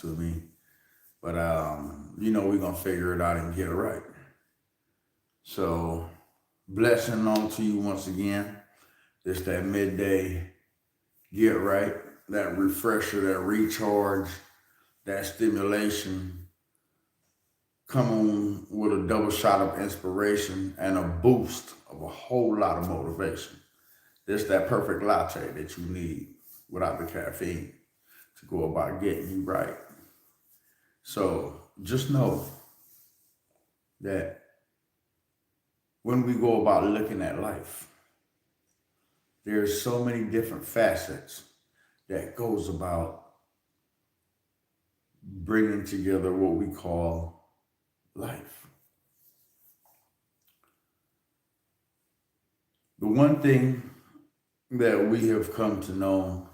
to me. But we're gonna figure it out and get it right. So blessing on to you once again. Just that midday get right, that refresher, that recharge, that stimulation. Come on with a double shot of inspiration and a boost of a whole lot of motivation. This that perfect latte that you need without the caffeine to go about getting you right. So just know that when we go about looking at life, there's so many different facets that goes about bringing together what we call life. The one thing that we have come to know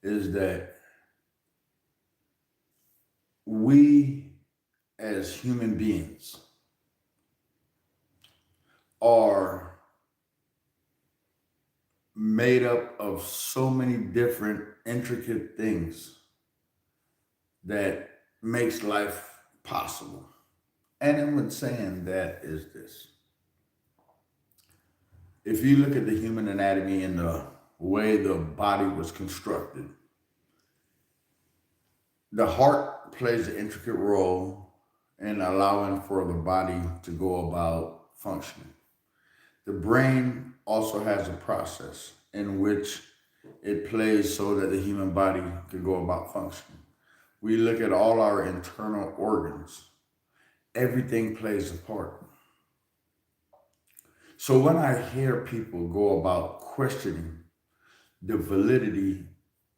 is that we as human beings are made up of so many different intricate things that makes life possible. And in saying that is this. If you look at the human anatomy and the way the body was constructed, the heart plays an intricate role in allowing for the body to go about functioning. The brain also has a process in which it plays so that the human body can go about functioning. We look at all our internal organs, everything plays a part. So when I hear people go about questioning the validity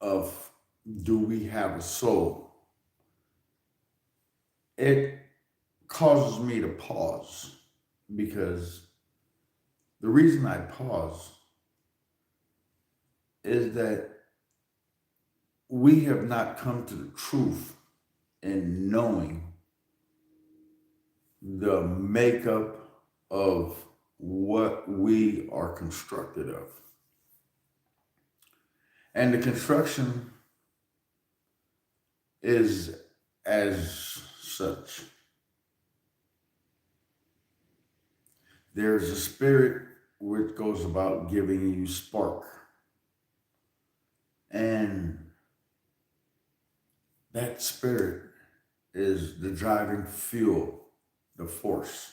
of do we have a soul, it causes me to pause because the reason I pause is that we have not come to the truth in knowing the makeup of what we are constructed of. And the construction is as such. There's a spirit which goes about giving you spark. And that spirit is the driving fuel, the force,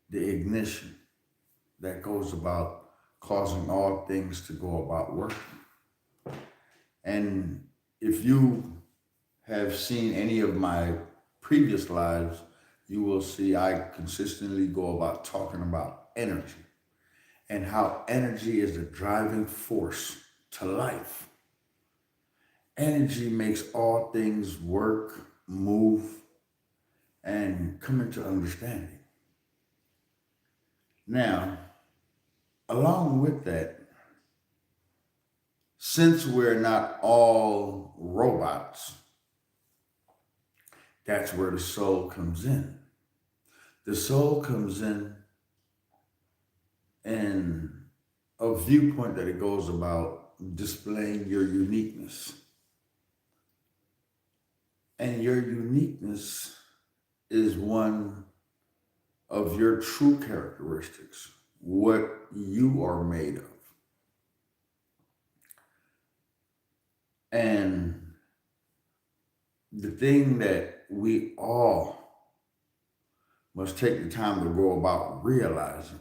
the ignition that goes about causing all things to go about working. And if you have seen any of my previous lives, you will see I consistently go about talking about energy and how energy is the driving force to life. Energy makes all things work, move, and come into understanding. Now, along with that, since we're not all robots, that's where the soul comes in. The soul comes in a viewpoint that it goes about displaying your uniqueness. And your uniqueness is one of your true characteristics, what you are made of. And the thing that we all must take the time to go about realizing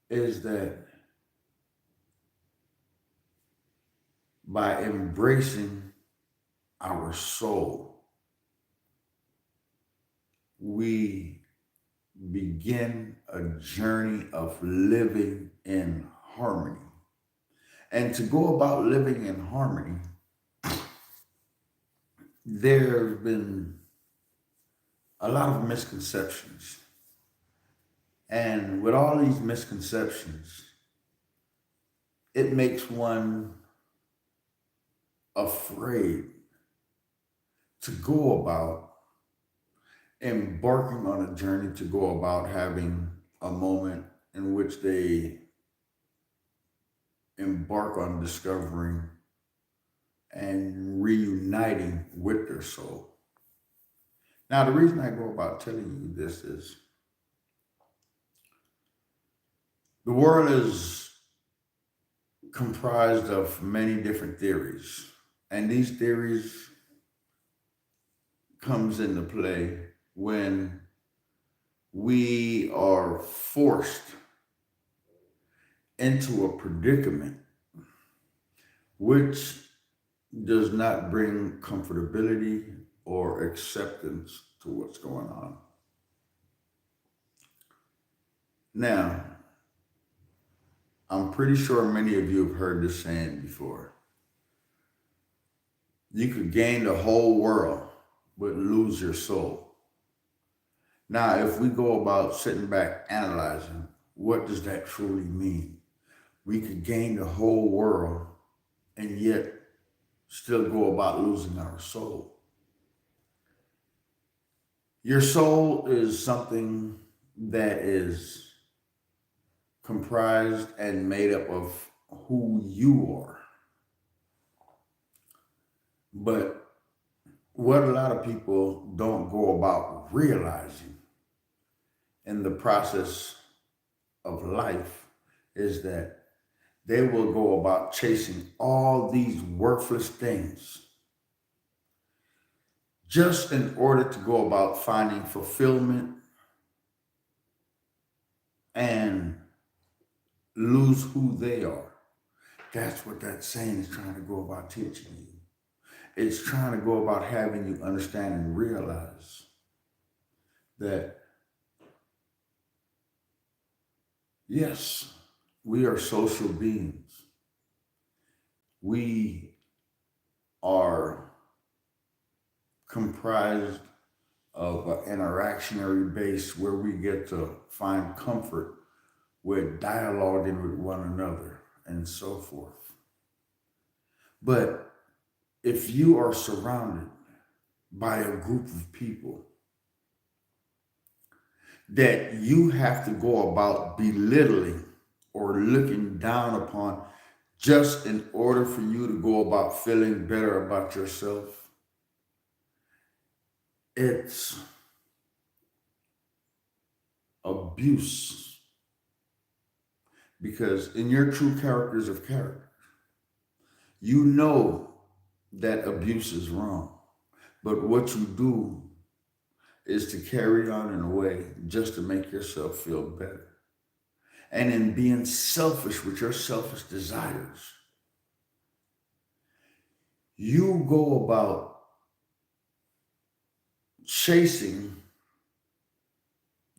is that by embracing our soul, we begin a journey of living in harmony. And to go about living in harmony, there's been a lot of misconceptions. And with all these misconceptions, it makes one afraid to go about embarking on a journey to go about having a moment in which they embark on discovering and reuniting with their soul. Now, the reason I go about telling you this is the world is comprised of many different theories, and these theories comes into play when we are forced into a predicament which does not bring comfortability or acceptance to what's going on. Now, I'm pretty sure many of you have heard this saying before. You could gain the whole world, but lose your soul. Now, if we go about sitting back analyzing, what does that truly mean? We could gain the whole world and yet still go about losing our soul. Your soul is something that is comprised and made up of who you are. But what a lot of people don't go about realizing in the process of life is that they will go about chasing all these worthless things just in order to go about finding fulfillment and lose who they are. That's what that saying is trying to go about teaching you. It's trying to go about having you understand and realize that, yes, we are social beings. We are comprised of an interactionary base where we get to find comfort with dialoguing with one another and so forth. But if you are surrounded by a group of people that you have to go about belittling or looking down upon just in order for you to go about feeling better about yourself, it's abuse. Because in your true characters of character, you know that abuse is wrong. But what you do is to carry on in a way just to make yourself feel better. And in being selfish with your selfish desires, you go about chasing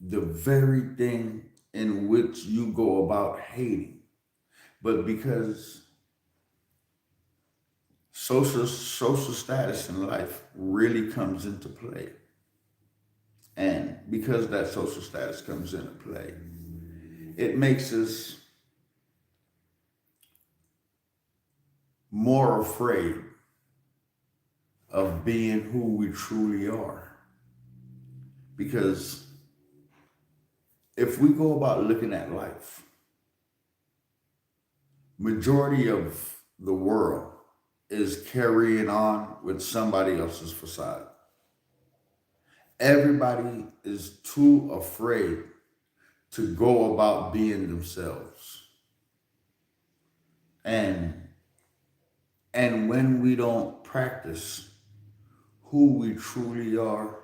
the very thing in which you go about hating. But because social status in life really comes into play, and because that social status comes into play, it makes us more afraid of being who we truly are. Because if we go about looking at life, majority of the world is carrying on with somebody else's facade. Everybody is too afraid to go about being themselves. And when we don't practice who we truly are,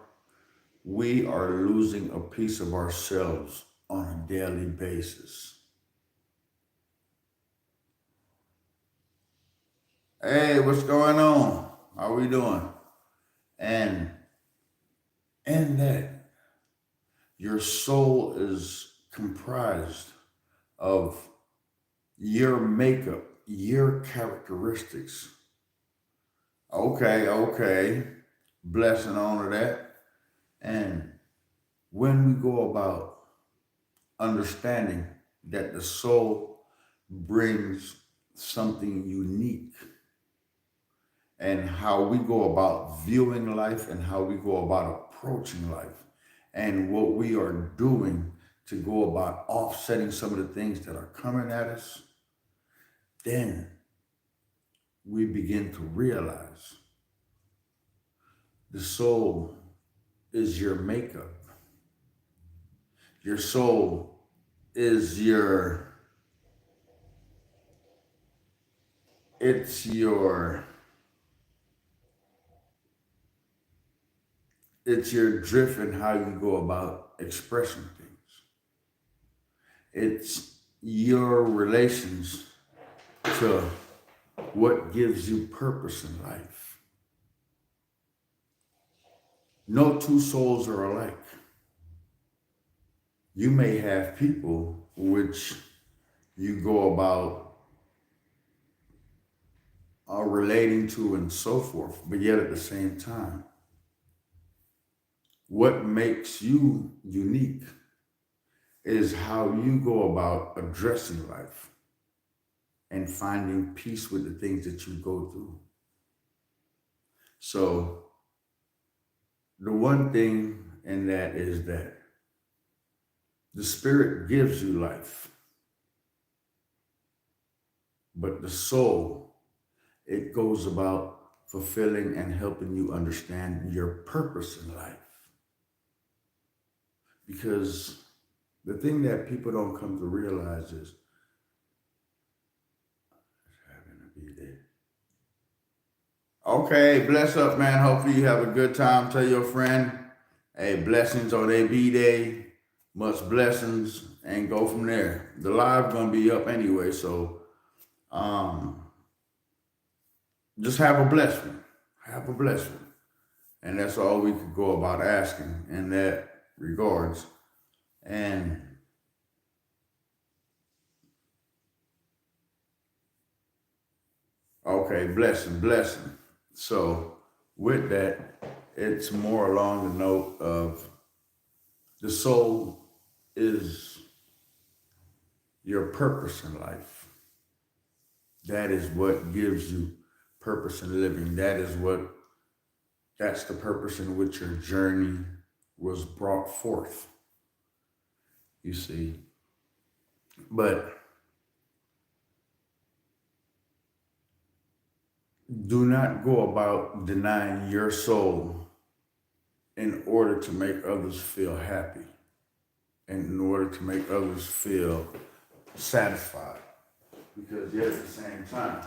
we are losing a piece of ourselves on a daily basis. Hey, what's going on? How we doing? And that your soul is comprised of your makeup, your characteristics. Okay. Blessing on to that. And when we go about understanding that the soul brings something unique, and how we go about viewing life and how we go about approaching life and what we are doing to go about offsetting some of the things that are coming at us, then we begin to realize the soul is your makeup. Your soul is it's your it's your drift and how you go about expressing things. It's your relations to what gives you purpose in life. No two souls are alike. You may have people which you go about relating to and so forth, but yet at the same time, what makes you unique is how you go about addressing life and finding peace with the things that you go through. So, the one thing in that is that the spirit gives you life, but the soul, it goes about fulfilling and helping you understand your purpose in life. Because the thing that people don't come to realize is having a B-Day. Okay, bless up, man. Hopefully you have a good time. Tell your friend, hey, blessings on their B-Day, much blessings, and go from there. The live gonna be up anyway, so just have a blessed one. Have a blessed one. And that's all we could go about asking in that regards. And okay, blessing, blessing. So with that, it's more along the note of the soul is your purpose in life. That is what gives you purpose in living. That's the purpose in which your journey was brought forth, you see. But do not go about denying your soul in order to make others feel happy and in order to make others feel satisfied. Because yet at the same time,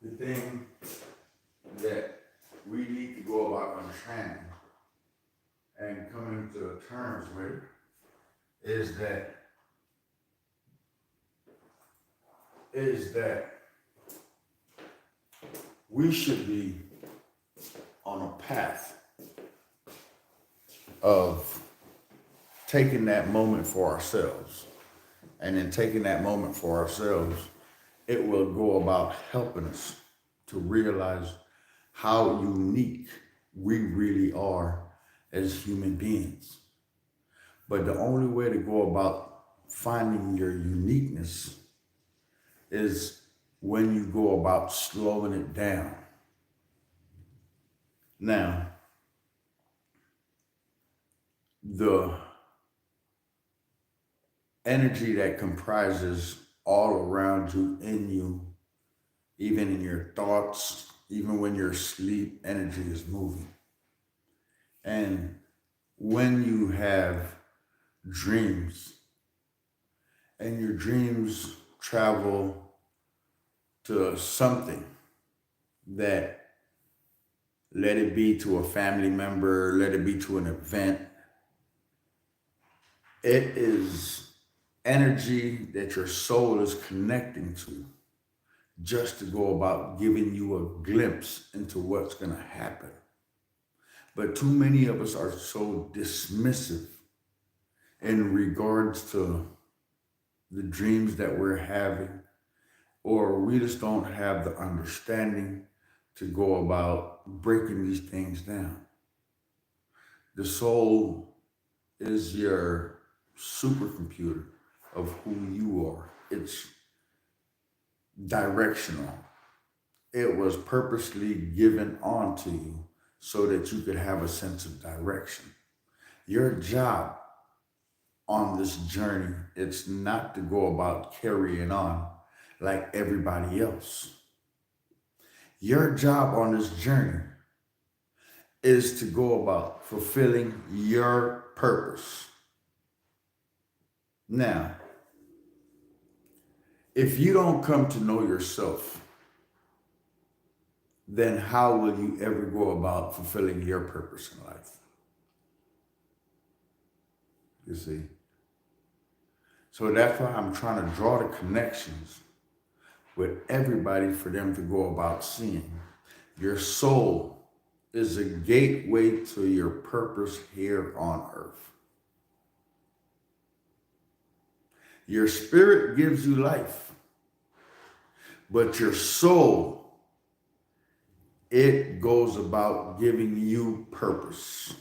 the thing that we need to go about understanding and coming to terms with is that we should be on a path of taking that moment for ourselves. And in taking that moment for ourselves, it will go about helping us to realize how unique we really are as human beings. But the only way to go about finding your uniqueness is when you go about slowing it down. Now, the energy that comprises all around you, in you, even in your thoughts, even when you're asleep, energy is moving. And when you have dreams, and your dreams travel to something that, let it be to a family member, let it be to an event, it is energy that your soul is connecting to just to go about giving you a glimpse into what's going to happen. But too many of us are so dismissive in regards to the dreams that we're having, or we just don't have the understanding to go about breaking these things down. The soul is your supercomputer of who you are. It's directional. It was purposely given onto you so that you could have a sense of direction. Your job on this journey, it's not to go about carrying on like everybody else. Your job on this journey is to go about fulfilling your purpose. Now, if you don't come to know yourself, then how will you ever go about fulfilling your purpose in life? You see? So that's why I'm trying to draw the connections with everybody for them to go about seeing. Your soul is a gateway to your purpose here on earth. Your spirit gives you life, but your soul, it goes about giving you purpose.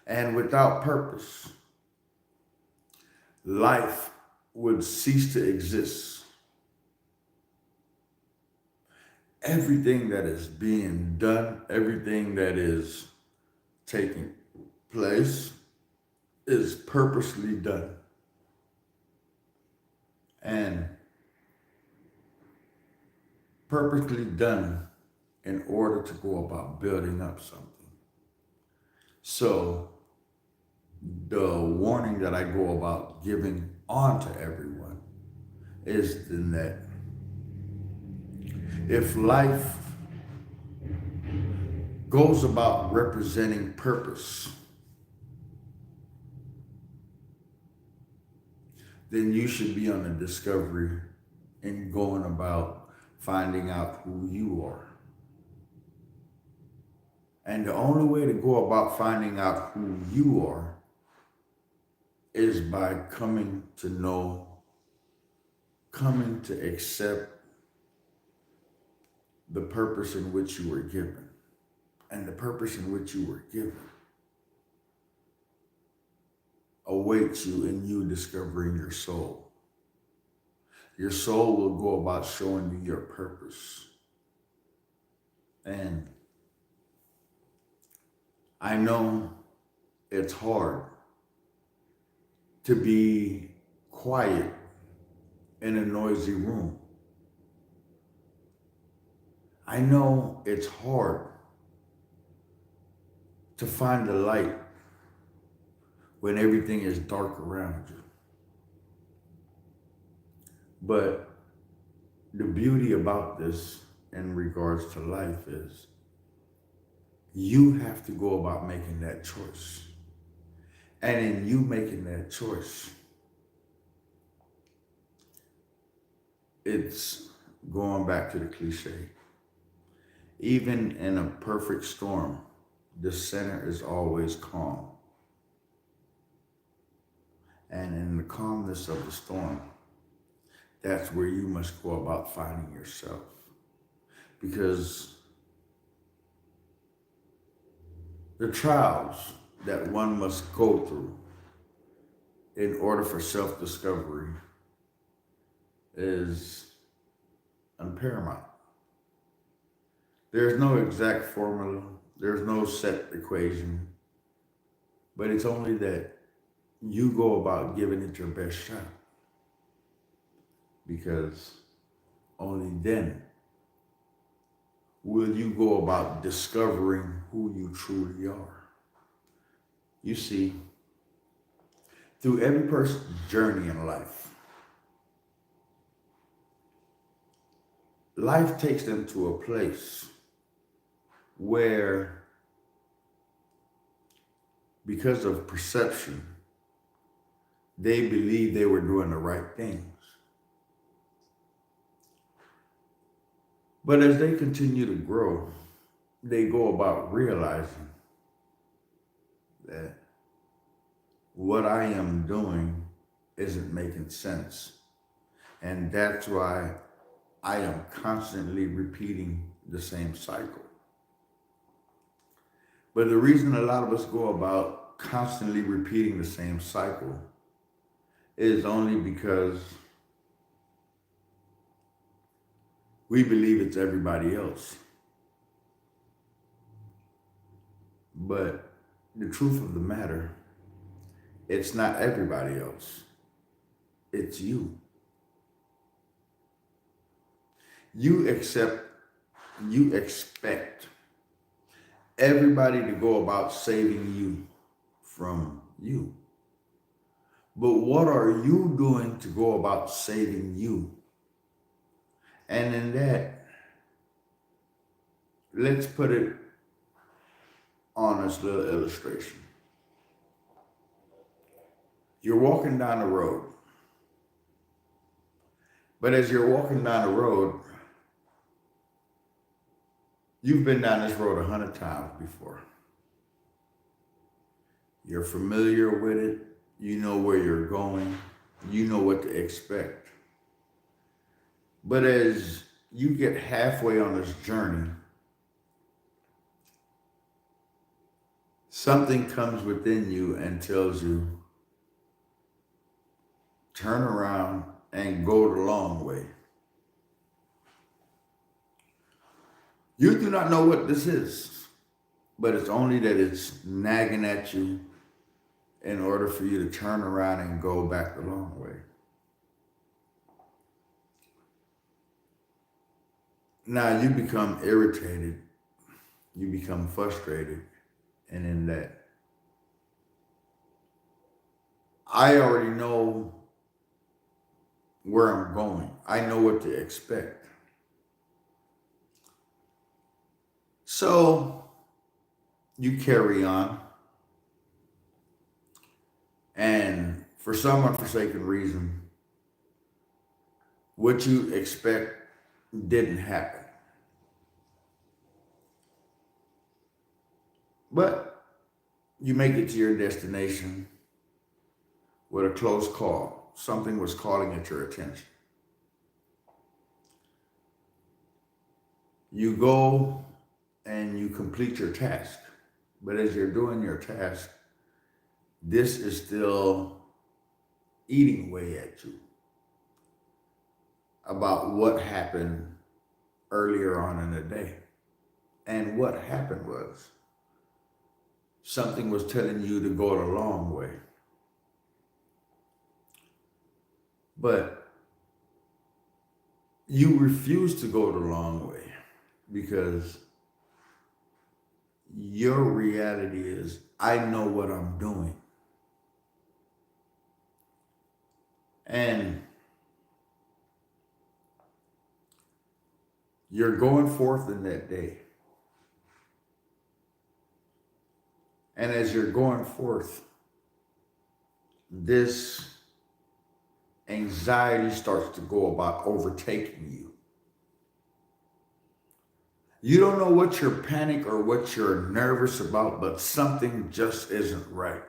And without purpose, life would cease to exist. Everything that is being done, everything that is taking place is purposely done. And purposely done in order to go about building up something. So the warning that I go about giving on to everyone is then that if life goes about representing purpose, then you should be on a discovery and going about finding out who you are. And the only way to go about finding out who you are is by coming to know, coming to accept the purpose in which you were given. And the purpose in which you were given awaits you in you discovering your soul. Your soul will go about showing you your purpose. And I know it's hard to be quiet in a noisy room. I know it's hard to find the light when everything is dark around you. But the beauty about this in regards to life is you have to go about making that choice. And in you making that choice, it's going back to the cliche. Even in a perfect storm, the center is always calm. And in the calmness of the storm, that's where you must go about finding yourself. Because the trials that one must go through in order for self-discovery is paramount. There's no exact formula, there's no set equation, but it's only that you go about giving it your best shot. Because only then will you go about discovering who you truly are. You see, through every person's journey in life, life takes them to a place where, because of perception, they believe they were doing the right things. But as they continue to grow, they go about realizing that what I am doing isn't making sense. And that's why I am constantly repeating the same cycle. But the reason a lot of us go about constantly repeating the same cycle is only because we believe it's everybody else. But the truth of the matter, it's not everybody else. It's you. You accept you expect everybody to go about saving you from you. But what are you doing to go about saving you? And in that, let's put it on this little illustration. You're walking down the road. But as you're walking down the road, you've been down this road 100 times before. You're familiar with it. You know where you're going. You know what to expect. But as you get halfway on this journey, something comes within you and tells you, turn around and go the long way. You do not know what this is, but it's only that it's nagging at you in order for you to turn around and go back the long way. Now you become irritated, you become frustrated, and in that, I already know where I'm going. I know what to expect. So you carry on, and for some unforsaken reason, what you expect didn't happen. But you make it to your destination with a close call. Something was calling at your attention. You go and you complete your task. But as you're doing your task, this is still eating away at you about what happened earlier on in the day. And what happened was something was telling you to go the long way. But you refuse to go the long way because your reality is, I know what I'm doing. And you're going forth in that day. And as you're going forth, this anxiety starts to go about overtaking you. You don't know what you're panicked or what you're nervous about, but something just isn't right.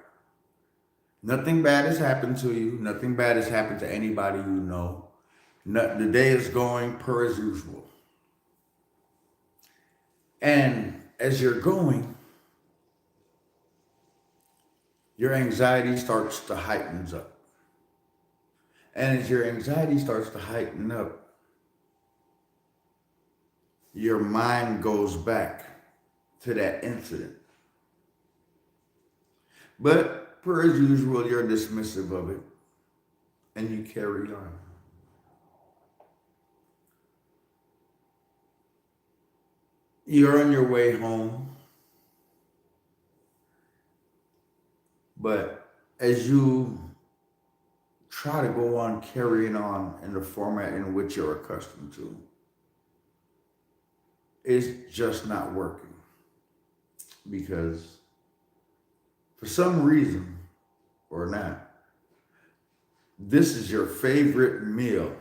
Nothing bad has happened to you. Nothing bad has happened to anybody you know. The day is going per as usual. And as you're going, your anxiety starts to heighten up. And as your anxiety starts to heighten up, your mind goes back to that incident. But per as usual, you're dismissive of it and you carry on. You're on your way home, but as you try to go on carrying on in the format in which you're accustomed to, it's just not working. Because for some reason or not, this is your favorite meal,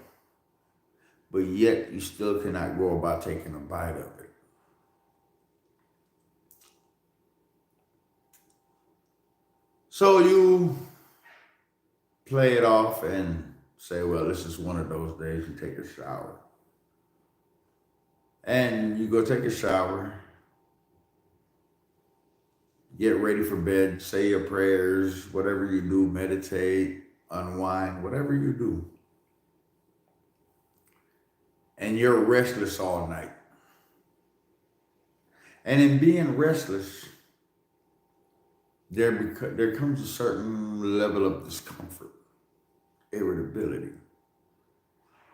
but yet you still cannot go about taking a bite of it. So you play it off and say, well, this is one of those days. You take a shower. And you go take a shower, get ready for bed, say your prayers, whatever you do, meditate, unwind, whatever you do. And you're restless all night. And in being restless, there comes a certain level of discomfort, irritability.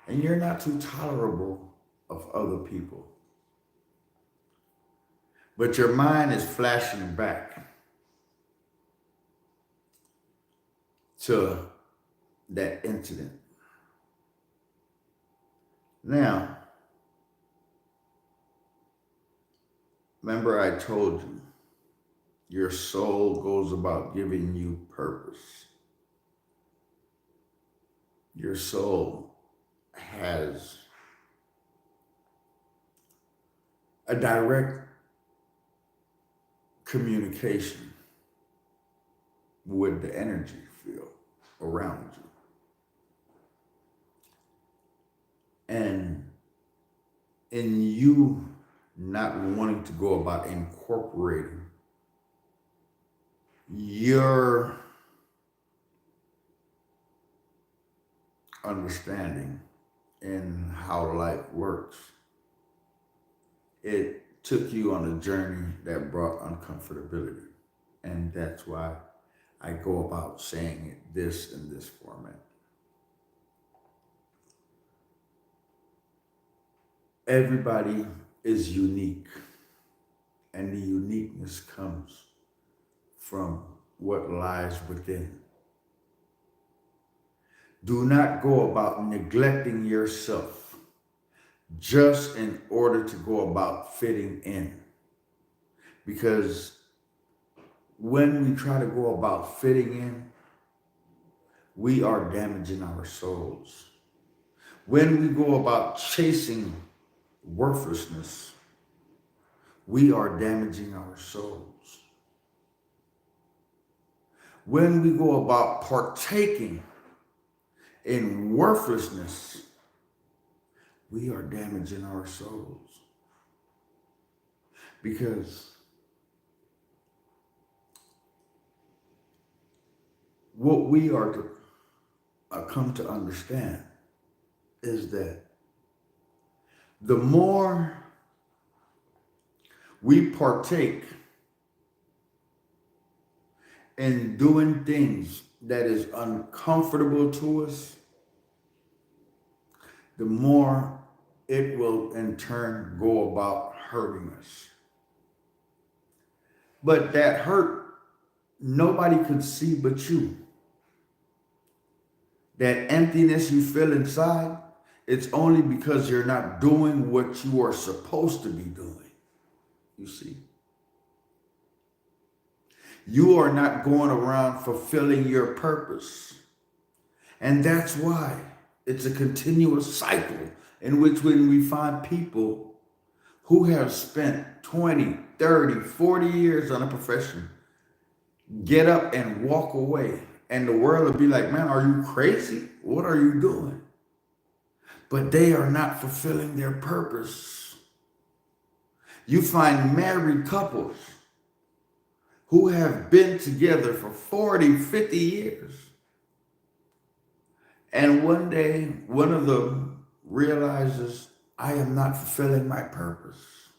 And you're not too tolerable of other people. But your mind is flashing back to that incident. Now, remember I told you, your soul goes about giving you purpose. Your soul has a direct communication with the energy field around you. And in you not wanting to go about incorporating your understanding in how life works, it took you on a journey that brought uncomfortability. And that's why I go about saying it this in this format. Everybody is unique, and the uniqueness comes from what lies within. Do not go about neglecting yourself just in order to go about fitting in. Because when we try to go about fitting in, we are damaging our souls. When we go about chasing worthlessness, we are damaging our souls. When we go about partaking in worthlessness, we are damaging our souls. Because what we are to come to understand is that the more we partake in doing things that is uncomfortable to us, the more it will in turn go about hurting us. But that hurt, nobody could see but you. That emptiness you feel inside, it's only because you're not doing what you are supposed to be doing. You see? You are not going around fulfilling your purpose. And that's why it's a continuous cycle in which when we find people who have spent 20, 30, 40 years on a profession, get up and walk away. And the world will be like, man, are you crazy? What are you doing? But they are not fulfilling their purpose. You find married couples who have been together for 40, 50 years. And one day, one of them realizes, I am not fulfilling my purpose.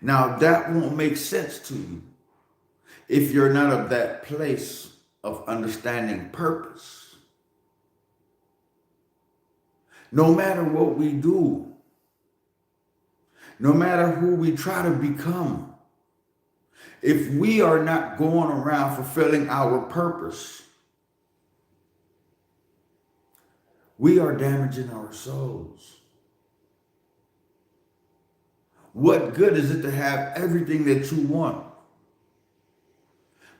Now, that won't make sense to you if you're not of that place of understanding purpose. No matter what we do, no matter who we try to become, if we are not going around fulfilling our purpose, we are damaging our souls. What good is it to have everything that you want,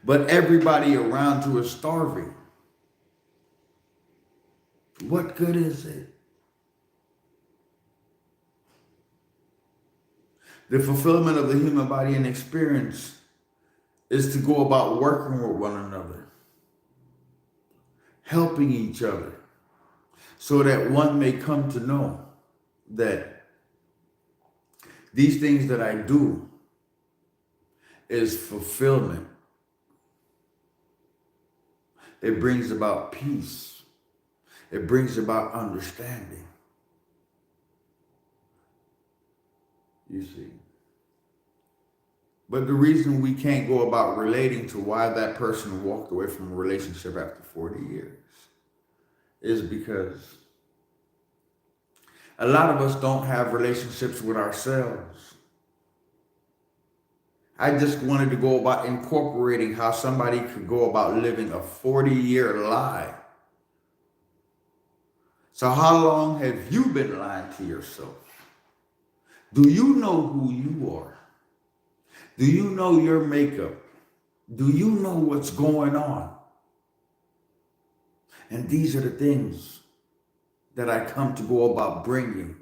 but everybody around you is starving? What good is it? The fulfillment of the human body and experience is to go about working with one another, helping each other, so that one may come to know that these things that I do is fulfillment. It brings about peace. It brings about understanding. You see. But the reason we can't go about relating to why that person walked away from a relationship after 40 years is because a lot of us don't have relationships with ourselves. I just wanted to go about incorporating how somebody could go about living a 40-year lie. So how long have you been lying to yourself? Do you know who you are? Do you know your makeup? Do you know what's going on? And these are the things that I come to go about bringing,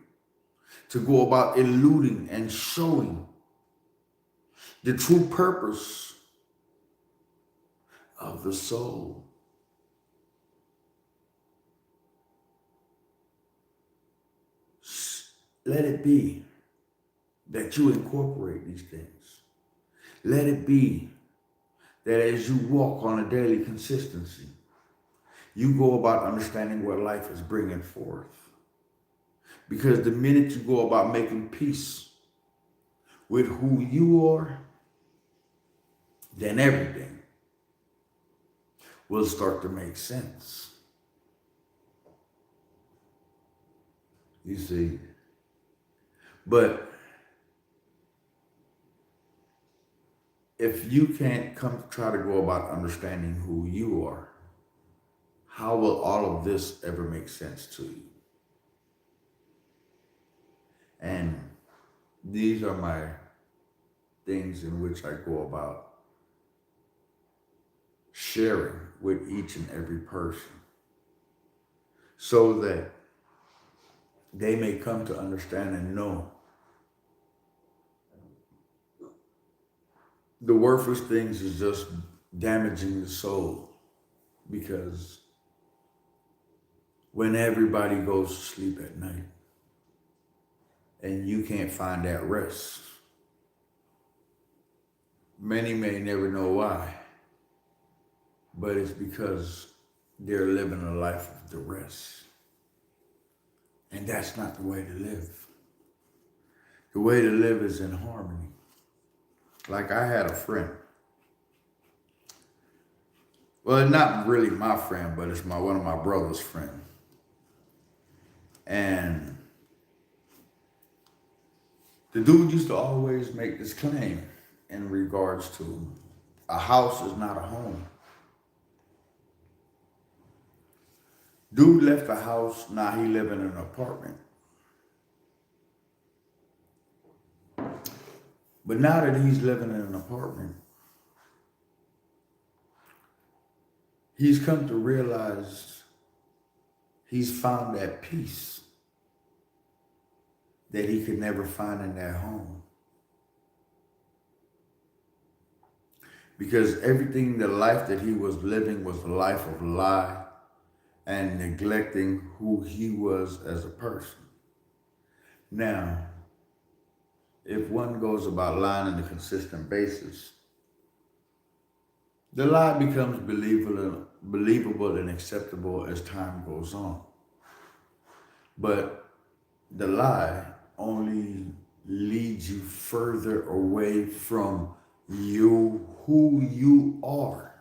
to go about eluding and showing the true purpose of the soul. Let it be that you incorporate these things. Let it be that as you walk on a daily consistency, you go about understanding what life is bringing forth. Because the minute you go about making peace with who you are, then everything will start to make sense. You see? But if you can't come try to go about understanding who you are, how will all of this ever make sense to you? And these are my things in which I go about sharing with each and every person so that they may come to understand and know the worthless things is just damaging the soul, because when everybody goes to sleep at night and you can't find that rest, many may never know why, but it's because they're living a life of duress. And that's not the way to live. The way to live is in harmony. Like I had a friend. Well, not really my friend, but it's one of my brother's friend. And the dude used to always make this claim in regards to a house is not a home. Dude left the house, now he live in an apartment. But now that he's living in an apartment, he's come to realize he's found that peace that he could never find in that home. Because everything, the life that he was living was a life of lie and neglecting who he was as a person. Now, if one goes about lying on a consistent basis, the lie becomes believable and acceptable as time goes on. But the lie only leads you further away from you, who you are.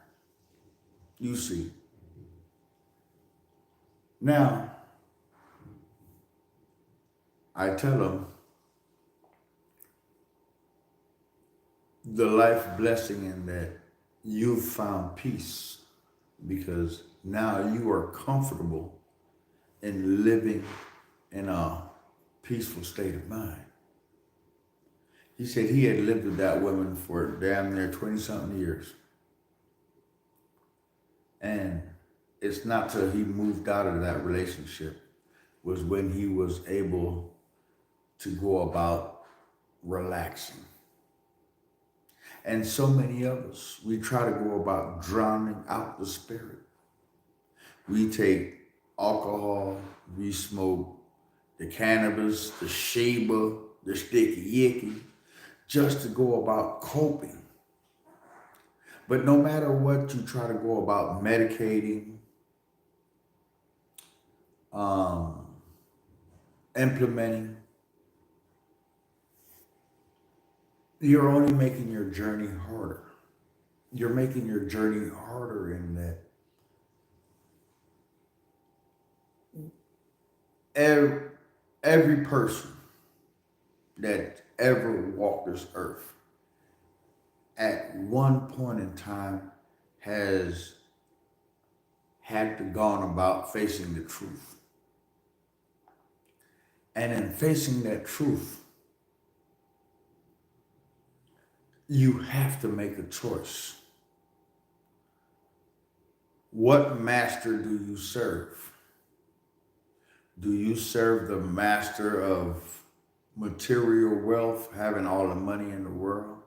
You see. Now, I tell them the life blessing in that you've found peace, because now you are comfortable in living in a peaceful state of mind. He said he had lived with that woman for damn near 20-something years. And it's not till he moved out of that relationship was when he was able to go about relaxing. And so many of us, we try to go about drowning out the spirit. We take alcohol, we smoke the cannabis, the sheba, the sticky yicky, just to go about coping. But no matter what you try to go about medicating, implementing, you're only making your journey harder. You're making your journey harder in that every person that ever walked this earth at one point in time has had to gone about facing the truth. And in facing that truth, you have to make a choice. What master do you serve? Do you serve the master of material wealth, having all the money in the world?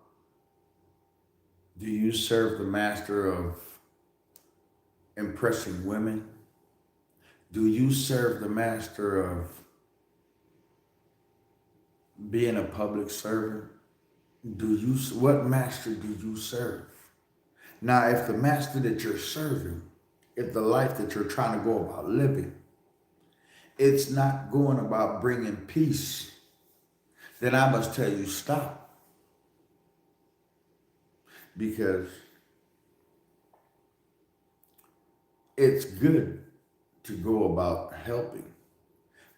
Do you serve the master of impressing women? Do you serve the master of being a public servant? What master do you serve? Now, if the master that you're serving, if the life that you're trying to go about living, it's not going about bringing peace, then I must tell you, stop. Because it's good to go about helping.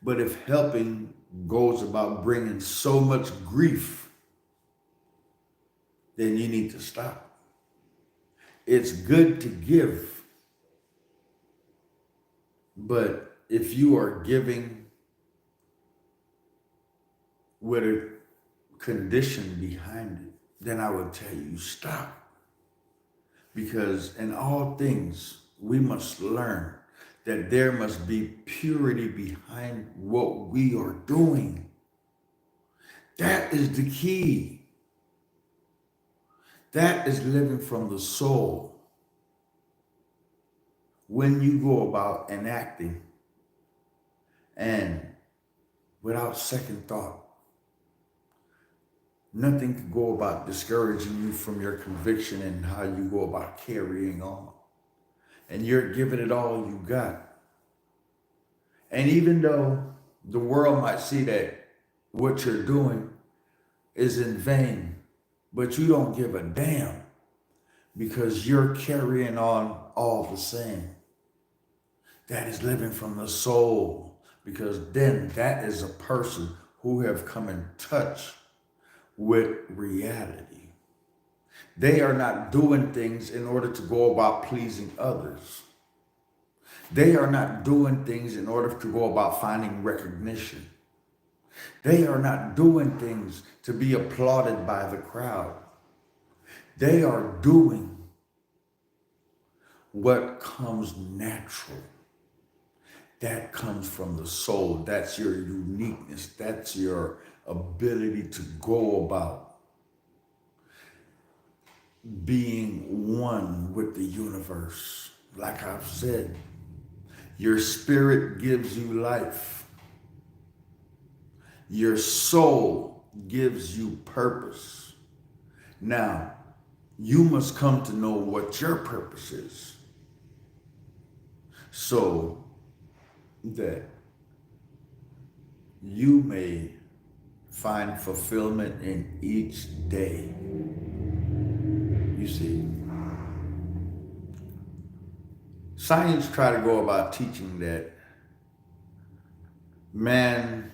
But if helping goes about bringing so much grief, then you need to stop. It's good to give, but if you are giving with a condition behind it, then I would tell you stop. Because in all things, we must learn that there must be purity behind what we are doing. That is the key. That is living from the soul. When you go about enacting and without second thought, nothing can go about discouraging you from your conviction and how you go about carrying on. And you're giving it all you got. And even though the world might see that what you're doing is in vain, but you don't give a damn because you're carrying on all the same. That is living from the soul, because then that is a person who have come in touch with reality. They are not doing things in order to go about pleasing others. They are not doing things in order to go about finding recognition. They are not doing things to be applauded by the crowd. They are doing what comes natural. That comes from the soul. That's your uniqueness. That's your ability to go about being one with the universe. Like I've said, your spirit gives you life. Your soul gives you purpose. Now, you must come to know what your purpose is, so that you may find fulfillment in each day. You see, science try to go about teaching that man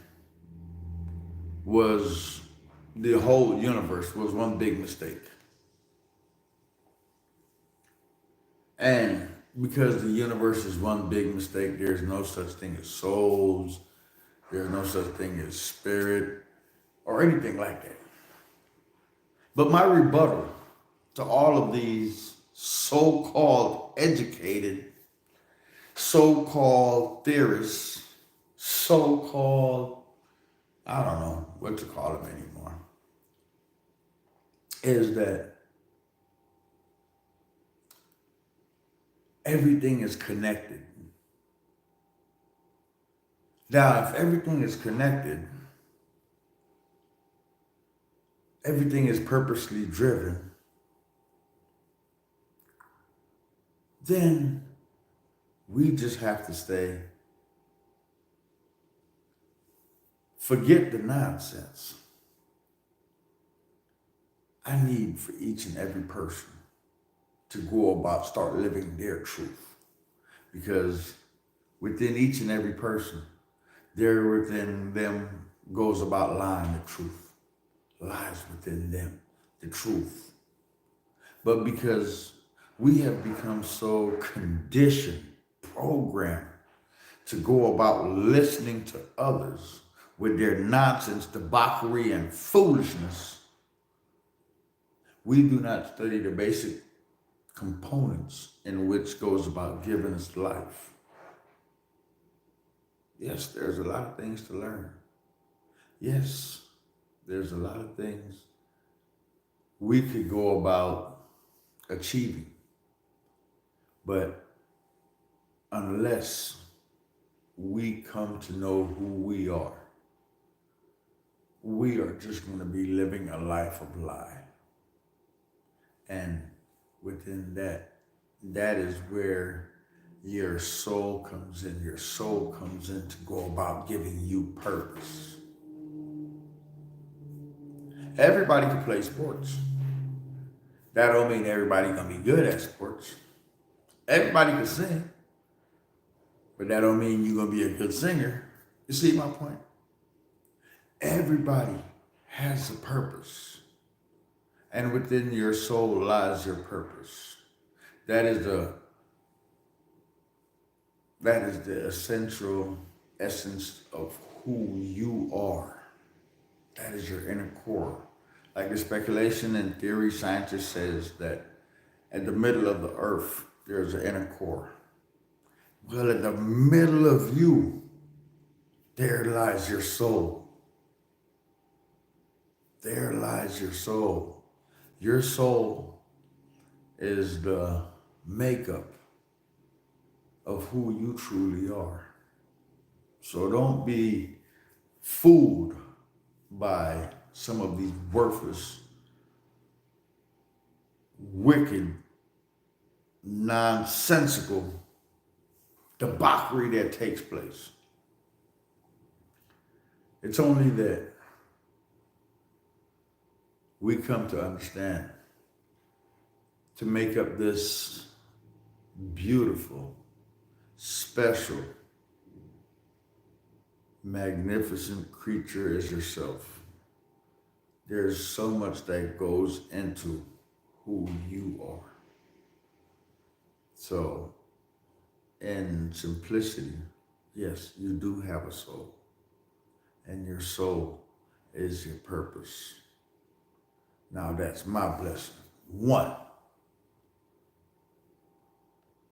was, the whole universe was one big mistake. And because the universe is one big mistake, there's no such thing as souls, there's no such thing as spirit, or anything like that. But my rebuttal to all of these so-called educated, so-called theorists, so-called, I don't know what to call them anymore, is that everything is connected. Now, if everything is connected, everything is purposely driven, then we just have to forget the nonsense. I need for each and every person to go about, start living their truth. Because within each and every person, there within them goes about lying the truth. Lies within them, the truth. but because we have become so conditioned, programmed to go about listening to others with their nonsense, debauchery, and foolishness, we do not study the basic components in which goes about giving us life. Yes, there's a lot of things to learn. Yes, there's a lot of things we could go about achieving. But unless we come to know who we are just going to be living a life of lie. And within that, that is where your soul comes in. Your soul comes in to go about giving you purpose. Everybody can play sports. That don't mean everybody's gonna be good at sports. Everybody can sing, but that don't mean you're gonna be a good singer. You see my point? Everybody has a purpose, and within your soul lies your purpose. That is the essential essence of who you are. That is your inner core. Like the speculation and theory scientist says that at the middle of the earth, there's an inner core. Well, in the middle of you, there lies your soul. There lies your soul. Your soul is the makeup of who you truly are. So don't be fooled by some of these worthless, wicked, nonsensical debauchery that takes place. It's only that we come to understand to make up this beautiful, special, magnificent creature as yourself. There's so much that goes into who you are. So, in simplicity, yes, you do have a soul. And your soul is your purpose. Now that's my blessing. 1.